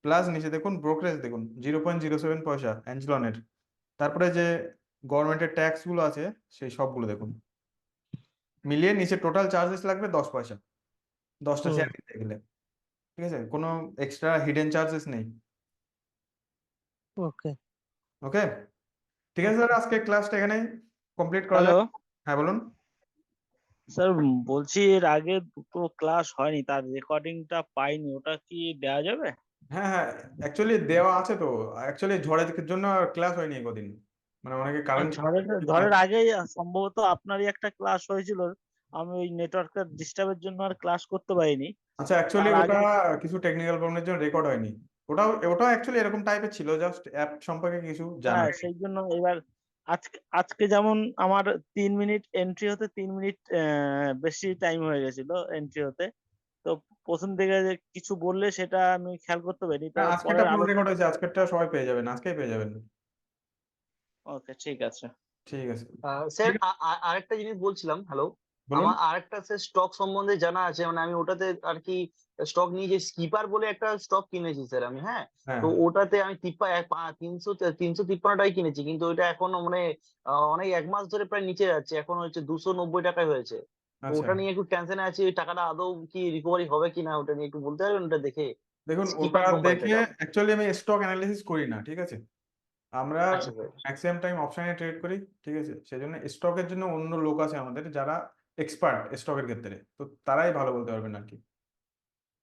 প্লাস নিচে দেখুন ব্রোকারেজ দেখুন 0.07 পয়সা অ্যাঞ্জলনের, তারপরে যে গভর্নমেন্টের ট্যাক্স গুলো আছে সেই সবগুলো দেখুন, মিলিয়ে নিচে টোটাল চার্জেস লাগবে 10 পয়সা, 10টা শেয়ার কিনতে গেলে। ঠিক আছে। কোনো এক্সট্রা হিডেন চার্জেস নেই। ওকে। ওকে। ঠিক আছে স্যার, আজকে ক্লাসটা এখানেই কমপ্লিট করা হ্যালো যাক। হ্যাঁ বলুন। স্যার, বলছি এর আগে দুটো ক্লাস হয়নি, তার রেকর্ডিংটা পাইনি, ওটা কি দেওয়া যাবে? হ্যাঁ হ্যাঁ, অ্যাকচুয়ালি দেওয়া আছে তো, অ্যাকচুয়ালি ঝড়ের জন্য ক্লাস হয়নি কদিন, মানে অনেকে আর কারেন্ট। ঝড়ের আগেই সম্ভবত আপনারই একটা ক্লাস হয়েছিল, আমি ওই নেটওয়ার্কের ডিস্টার্বের জন্য আর ক্লাস করতে পারিনি। আচ্ছা, অ্যাকচুয়ালি তার ওটা আগে কিছু টেকনিক্যাল প্রবলেমের জন্য রেকর্ড হয়নি। ওটা অ্যাকচুয়ালি এরকম টাইপের ছিল, জাস্ট অ্যাপ সম্পর্কে কিছু হ্যাঁ, জানার। সেই জন্য এবার আজকে যেমন আমার 3 মিনিট এন্ট্রি হতে 3 মিনিট বেশি টাইম হয়ে গেছিল এন্ট্রি হতে। তো প্রথম দিকে যে কিছু বললে সেটা আমি খেয়াল করতে পারিনি, তো হ্যাঁ, আজকেরটা পরের পুরো রেকর্ড আলোচনা। হয়েছে, আজকেরটা সবাই পেয়ে যাবেন, আজকেই পেয়ে যাবেন। ওকে, ঠিক আছে। ঠিক আছে, স্যার ঠিক আছে, আরেকটা জিনিস বলছিলাম, হ্যালো, বলুন। আমার আরেকটা স্যার স্টক সম্বন্ধে জানা আছে, মানে আমি ওটাতে আর কি স্টক নিয়ে যে স্কিপার বলে একটা স্টক কিনেছি স্যার আমি, হ্যাঁ। হ্যাঁ, তো ওটাতে আমি 353 কিনেছি, কিন্তু ওইটা এখনো মানে অনেক 1 মাস ধরে প্রায় নিচে যাচ্ছে, এখন হচ্ছে 290 টাকায় হয়েছে। তো আচ্ছা, ওটা নিয়ে একটু টেনশনে আছি, ওই টাকাটা আদৌ কি রিকভারি হবে কিনা, ওটা নিয়ে একটু বলতে পারবেন ওটা দেখে, দেখুন ওটা স্কিপার কোম্পানিটা দেখে দাও। অ্যাকচুয়ালি আমি স্টক অ্যানালিসিস করি না, ঠিক আছে। আমরা আচ্ছা স্যার। ম্যাক্সিমাম টাইম অপশনে ট্রেড করি, ঠিক আছে। সেজন্য স্টকের জন্য অন্য লোক আছে আমাদের যারা এক্সপার্ট স্টকের ক্ষেত্রে, তো তারাই ভালো বলতে পারবেন আর কি,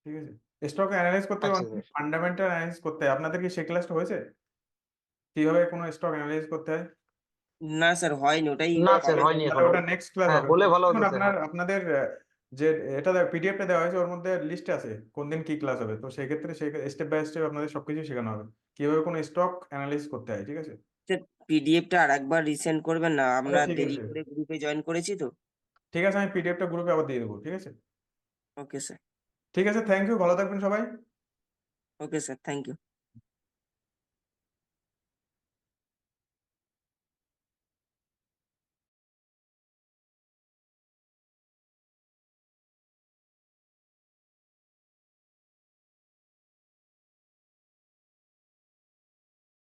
ঠিক আছে। স্টক অ্যানালাইজ করতে আচ্ছা অনেক স্যার। ফান্ডামেন্টাল অ্যানালাইসিস করতে হয়। আপনাদের কি সেই ক্লাসটা হয়েছে কিভাবে কোনো স্টক অ্যানালাইজ করতে হয়? না স্যার, হয়নি, ওটাই না স্যার, হবে তো। হয়নি তাহলে এখনো। ওটা নেক্সট ক্লাস হ্যাঁ, হবে। হলে ভালো দেখুন হতো স্যার, হ্যাঁ। আপনাদের যে এটা পিডিএফটা দেওয়া হয়েছে ওর মধ্যে লিস্ট আছে কোন দিন কি ক্লাস হবে, তো সেই ক্ষেত্রে সেই স্টেপ বাই স্টেপ আপনাদের সবকিছু শেখানো হবে কিভাবে কোনো স্টক অ্যানালাইজ করতে হয়, ঠিক আছে। পিডিএফটা আর একবার রিসেন্ড করবেন না, আমরা ঠিক দেরি আছে, করে গ্রুপে জয়েন করেছি তো। ঠিক আছে, আমি পিডিএফটা গ্রুপে আবার দিয়ে দেবো, ঠিক আছে। Okay sir. ঠিক আছে, থ্যাংক ইউ, ভালো থাকবেন সবাই। Okay sir, thank you.